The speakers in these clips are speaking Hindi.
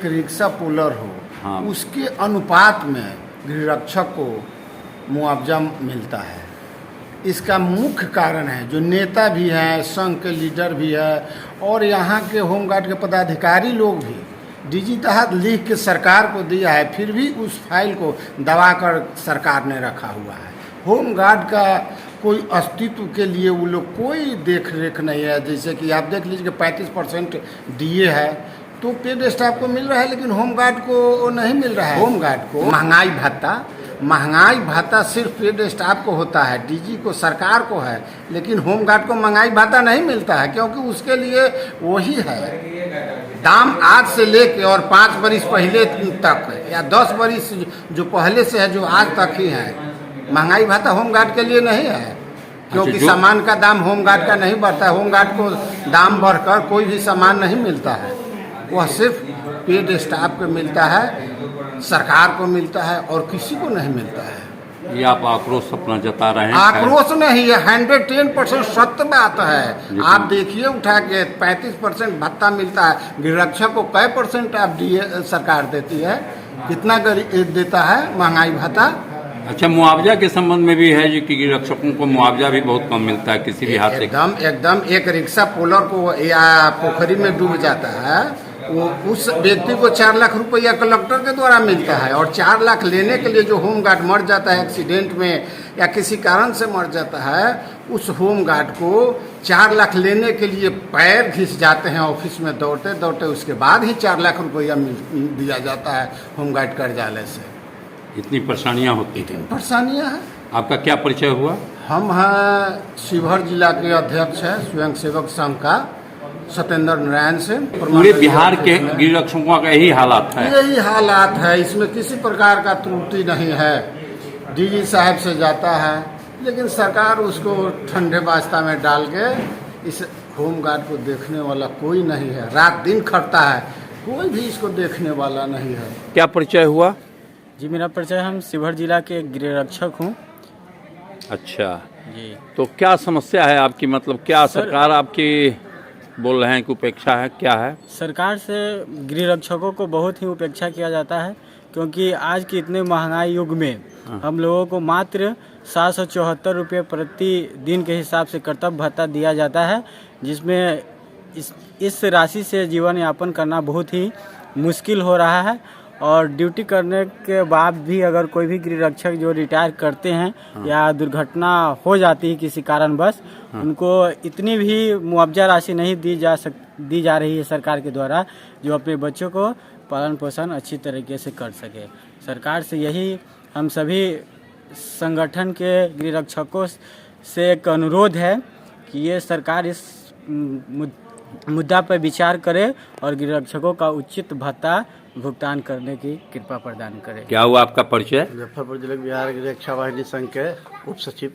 एक रिक्शा पुलर हो, हाँ। उसके अनुपात में गृहरक्षक को मुआवजा मिलता है। इसका मुख्य कारण है जो नेता भी हैं, संघ के लीडर भी है और यहाँ के होमगार्ड के पदाधिकारी लोग भी डीजी तहत लिख के सरकार को दिया है, फिर भी उस फाइल को दबाकर सरकार ने रखा हुआ है। होमगार्ड का कोई अस्तित्व के लिए वो लोग कोई देख रेख नहीं है। जैसे कि आप देख लीजिए कि 35% डीए है तो पेड स्टाफ को मिल रहा है, लेकिन होमगार्ड को नहीं मिल रहा है। होमगार्ड को महंगाई भत्ता सिर्फ पेड स्टाफ को होता है, डीजी को सरकार को है, लेकिन होमगार्ड को महंगाई भत्ता नहीं मिलता है, क्योंकि उसके लिए वही है दाम आज से लेके और 5 बरिस पहले तक या 10 बरिस जो पहले से है जो आज तक ही है। महंगाई भत्ता होमगार्ड के लिए नहीं है, क्योंकि सामान का दाम होमगार्ड का नहीं बढ़ता है। होमगार्ड को दाम बढ़कर कोई भी सामान नहीं मिलता है, वह सिर्फ पेड स्टाफ को मिलता है, सरकार को मिलता है और किसी को नहीं मिलता है। ये आप आक्रोश अपना जता रहे हैं? आक्रोश नहीं, ये 110% सत्य बात है। आप देखिए उठा के 35% भत्ता मिलता है, गृहरक्षक को कै % आप दिए सरकार देती है, कितना देता है महंगाई भत्ता। अच्छा, मुआवजा के संबंध में भी है जी कि गृहरक्षकों को मुआवजा भी बहुत कम मिलता है किसी भी हाथ से। एकदम एक रिक्शा पुलर को या पोखरी में डूब जाता है, वो उस व्यक्ति को 4 लाख रुपया कलेक्टर के द्वारा मिलता है, और 4 लाख लेने के लिए जो होमगार्ड मर जाता है एक्सीडेंट में या किसी कारण से मर जाता है, उस होमगार्ड को 4 लाख लेने के लिए पैर घिस जाते हैं ऑफिस में दौड़ते दौड़ते, उसके बाद ही 4 लाख रुपया दिया जाता है होमगार्ड कार्यालय से। इतनी परेशानियां होती हैं? परेशानियां हैं। आपका क्या परिचय हुआ? हम हैं शिवहर जिला के अध्यक्ष हैं स्वयं सेवक संघ का सत्येंद्र नारायण से। पूरे बिहार के गृहरक्षकों का यही हालात है? यही हालात है, इसमें किसी प्रकार का त्रुटि नहीं है। डीजी साहब से जाता है, लेकिन सरकार उसको ठंडे वास्ता में डाल के इस होमगार्ड को देखने वाला कोई नहीं है। रात दिन खटता है, कोई भी इसको देखने वाला नहीं है। क्या परिचय हुआ जी? मेरा परिचय, हम शिवहर जिला के गृहरक्षक हूँ। अच्छा जी, तो क्या समस्या है आपकी? मतलब क्या सरकार आपकी बोल रहे हैं कि उपेक्षा है, क्या है? सरकार से गृहरक्षकों को बहुत ही उपेक्षा किया जाता है, क्योंकि आज के इतने महंगाई युग में हम लोगों को मात्र 774 रुपये प्रति दिन के हिसाब से कर्तव्य भत्ता दिया जाता है, जिसमें इस राशि से जीवन यापन करना बहुत ही मुश्किल हो रहा है। और ड्यूटी करने के बाद भी अगर कोई भी गृहरक्षक जो रिटायर करते हैं या दुर्घटना हो जाती है किसी कारणवश, उनको इतनी भी मुआवजा राशि नहीं दी जा रही है सरकार के द्वारा, जो अपने बच्चों को पालन पोषण अच्छी तरीके से कर सके। सरकार से यही हम सभी संगठन के गृहरक्षकों से एक अनुरोध है कि ये सरकार इस मुद्दा पर विचार करे और गृहरक्षकों का उचित भत्ता भुगतान करने की कृपा प्रदान करे। क्या हुआ आपका परिचय? मुजफ्फरपुर जिले के बिहार गृहरक्षा वाहिनी संघ के उप सचिव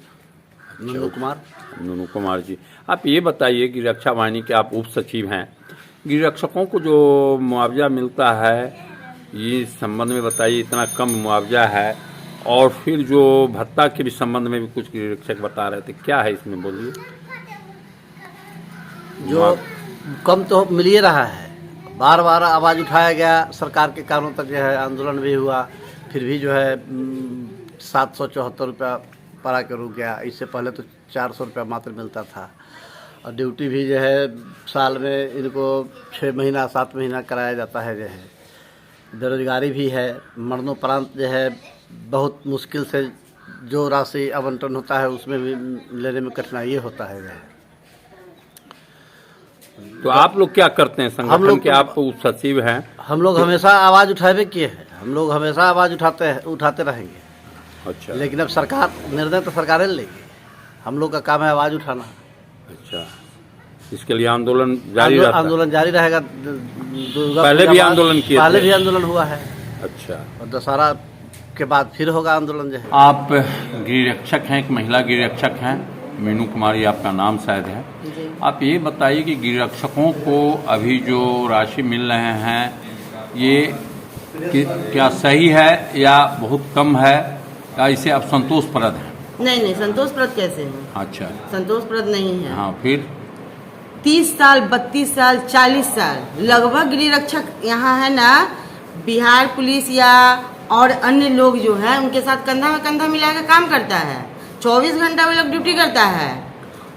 नूनू कुमार जी, आप ये बताइए कि रक्षा वाहिनी के आप उप सचिव हैं, गृहरक्षकों को जो मुआवजा मिलता है ये संबंध में बताइए। इतना कम मुआवजा है, और फिर जो भत्ता के भी संबंध में भी कुछ गृहरक्षक बता रहे थे, क्या है इसमें बोलिए। जो कम तो मिल ही रहा है, बार बार आवाज़ उठाया गया, सरकार के कारणों तक जो है आंदोलन भी हुआ, फिर भी जो है 774 रुपया पड़ा के रुक गया। इससे पहले तो 400 रुपया मात्र मिलता था, और ड्यूटी भी जो है साल में इनको 6 महीना 7 महीना कराया जाता है। जो है बेरोजगारी भी है, मरणोपरांत जो है बहुत मुश्किल से जो राशि आवंटन होता है उसमें भी लेने में कठिनाई होता है। जो है तो आप लोग क्या करते हैं संगठन के? आप उप सचिव हैं। हम लोग हमेशा आवाज़ उठावे किए हैं, हम लोग हमेशा आवाज़ उठाते रहेंगे। अच्छा, लेकिन अब सरकार निर्णय तो सरकारें लेगी, हम लोग का काम है आवाज़ उठाना। अच्छा, इसके लिए आंदोलन जारी रहेगा? आंदोलन जारी रहेगा। पहले भी आंदोलन किए? पहले भी आंदोलन हुआ है। अच्छा, और दशहरा के बाद फिर होगा आंदोलन। जो है आप गृहरक्षक हैं, एक महिला गृहरक्षक हैं, मीनू कुमारी आपका नाम शायद है। आप ये बताइए कि गृहरक्षकों को अभी जो राशि मिल रहे हैं ये क्या सही है या बहुत कम है, या इसे आप संतोषप्रद हैं? नहीं, संतोषप्रद कैसे है? अच्छा, संतोषप्रद नहीं है। हाँ, फिर 30 साल, 32 साल, 40 साल लगभग गृह रक्षक यहाँ है ना, बिहार पुलिस या और अन्य लोग जो है उनके साथ कंधा में कंधा मिलाकर काम करता है। 24 घंटा वो लोग ड्यूटी करता है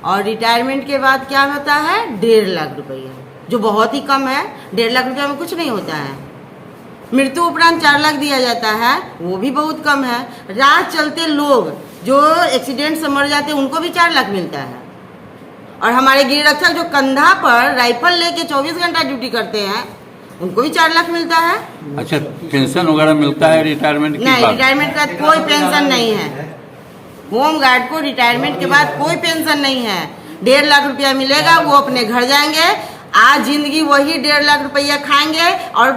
और रिटायरमेंट के बाद क्या होता है 1.5 लाख रुपया, जो बहुत ही कम है। 1.5 लाख रुपया में कुछ नहीं होता है। मृत्यु उपरांत 4 लाख दिया जाता है, वो भी बहुत कम है। राह चलते लोग जो एक्सीडेंट से मर जाते हैं उनको भी 4 लाख मिलता है। और हमारे गृह रक्षक जो कंधा पर राइफल लेके 24 घंटा ड्यूटी करते हैं उनको भी 4 लाख मिलता है। अच्छा, पेंशन वगैरह मिलता है रिटायरमेंट के नहीं, बाद? रिटायरमेंट के बाद कोई पेंशन नहीं है। होम गार्ड को रिटायरमेंट के बाद कोई पेंशन नहीं है। 1.5 लाख रुपया मिलेगा, वो अपने घर जाएंगे, आज जिंदगी वही 1.5 लाख रुपया खाएंगे और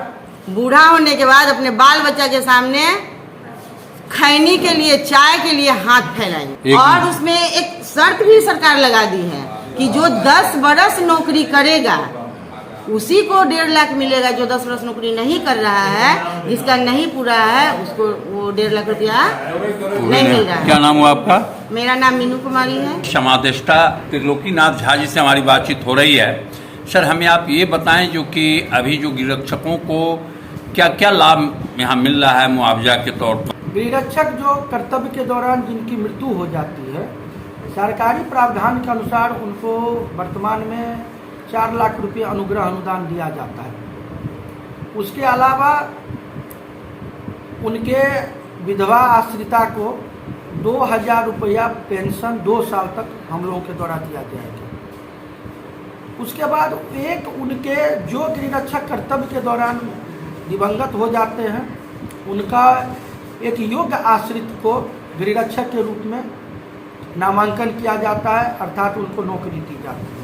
बूढ़ा होने के बाद अपने बाल बच्चा के सामने खैनी के लिए, चाय के लिए हाथ फैलाएंगे। और उसमें एक शर्त भी सरकार लगा दी है कि जो 10 बरस नौकरी करेगा उसी को 1.5 लाख मिलेगा। जो 10 वर्ष नौकरी नहीं कर रहा है, जिसका नहीं पूरा है, उसको वो 1.5 लाख रुपया नहीं मिल रहा है। क्या नाम हुआ आपका? मेरा नाम मीनू कुमारी है। समादेष्टा त्रिलोकीनाथ झा जी से हमारी बातचीत हो रही है। सर, हमें आप ये बताएं जो कि अभी जो गृहरक्षकों को क्या क्या लाभ यहाँ मिल रहा है मुआवजा के तौर पर? गृहरक्षक जो कर्तव्य के दौरान जिनकी मृत्यु हो जाती है, सरकारी प्रावधान के अनुसार उनको वर्तमान में 4 लाख रुपये अनुग्रह अनुदान दिया जाता है। उसके अलावा उनके विधवा आश्रिता को 2000 रुपया पेंशन 2 साल तक हम लोगों के द्वारा दिया जाएगा। उसके बाद एक उनके जो गृहरक्षक कर्तव्य के दौरान दिवंगत हो जाते हैं, उनका एक योग्य आश्रित को गृहरक्षक के रूप में नामांकन किया जाता है, अर्थात उनको नौकरी दी जाती है।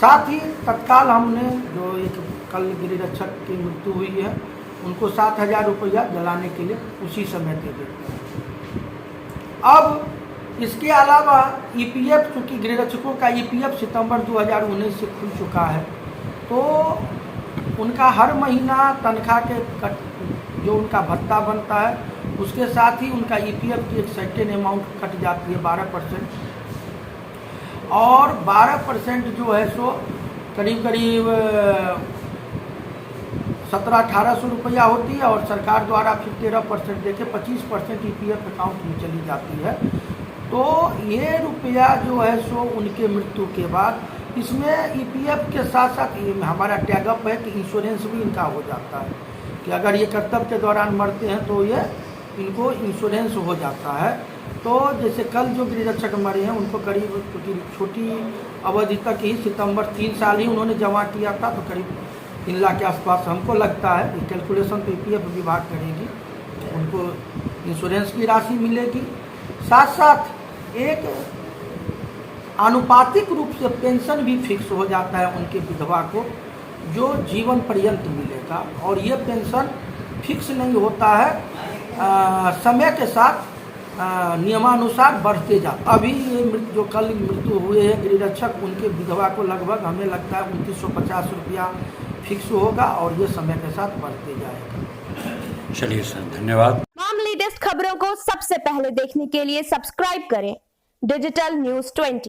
साथ ही तत्काल हमने जो एक कल गृहरक्षक की मृत्यु हुई है, उनको 7000 रुपया जलाने के लिए उसी समय दे देते हैं। अब इसके अलावा ईपीएफ, चूँकि गृहरक्षकों का ईपीएफ सितंबर 2019 से खुल चुका है, तो उनका हर महीना तनख्वाह के जो उनका भत्ता बनता है, उसके साथ ही उनका ईपीएफ की एक सर्टेन अमाउंट कट जाती है 12%। और 12% जो है सो करीब करीब 1700-1800 रुपया होती है और सरकार द्वारा फिर 13% देके 25% ईपीएफ अकाउंट में चली जाती है। तो ये रुपया जो है सो उनके मृत्यु के बाद, इसमें ईपीएफ के साथ साथ ये हमारा टैगअप है कि इंश्योरेंस भी इनका हो जाता है कि अगर ये कर्तव्य के दौरान मरते हैं तो ये इनको इंश्योरेंस हो जाता है। तो जैसे कल जो गृहरक्षक मरे हैं उनको करीब, क्योंकि छोटी अवधि तक ही सितंबर 3 साल ही उन्होंने जमा किया था, तो करीब 3 लाख के आसपास हमको लगता है। ये कैलकुलेशन तो ईपीएफ विभाग करेगी, उनको इंश्योरेंस की राशि मिलेगी। साथ साथ एक आनुपातिक रूप से पेंशन भी फिक्स हो जाता है उनके विधवा को, जो जीवन पर्यंत मिलेगा। और ये पेंशन फिक्स नहीं होता है, समय के साथ नियमानुसार बढ़ते जाता। अभी ये जो कल मृत्यु हुए हैं गृहरक्षक, उनके विधवा को लगभग हमें लगता है 2950 रुपया फिक्स होगा और ये समय के साथ बढ़ते जाएगा। चलिए सर, धन्यवाद। तमाम लेटेस्ट खबरों को सबसे पहले देखने के लिए सब्सक्राइब करें डिजिटल न्यूज़ 20।